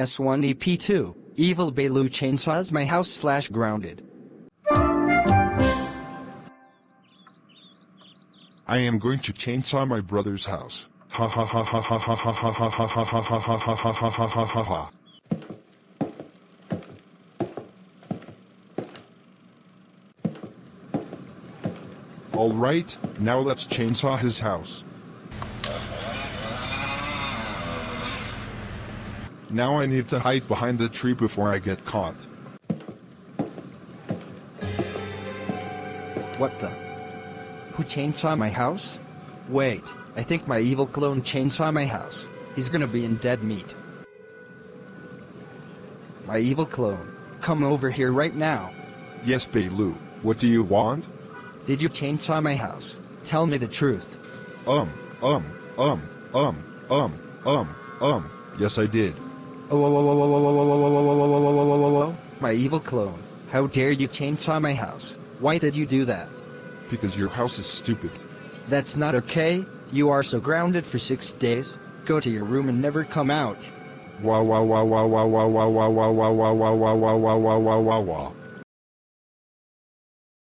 S1EP2, Evil Baillou chainsaws my house / grounded. I am going to chainsaw my brother's house. Ha ha ha ha ha ha ha ha ha ha ha ha ha ha ha ha ha ha ha ha. All right, now let's chainsaw his house. Now I need to hide behind the tree before I get caught. What the? Who chainsaw my house? Wait, I think my evil clone chainsaw my house. He's gonna be in dead meat. My evil clone, come over here right now. Yes, Baillou, what do you want? Did you chainsaw my house? Tell me the truth. Yes I did. Oh, my evil clone, how dare you chainsaw my house? Why did you do that? Because your house is stupid. That's not okay. You are so grounded for 6 days. Go to your room and never come out. Wah wah wah wah wah wah wah wah wah wah wah wah wah wah wah wah wah wah wah.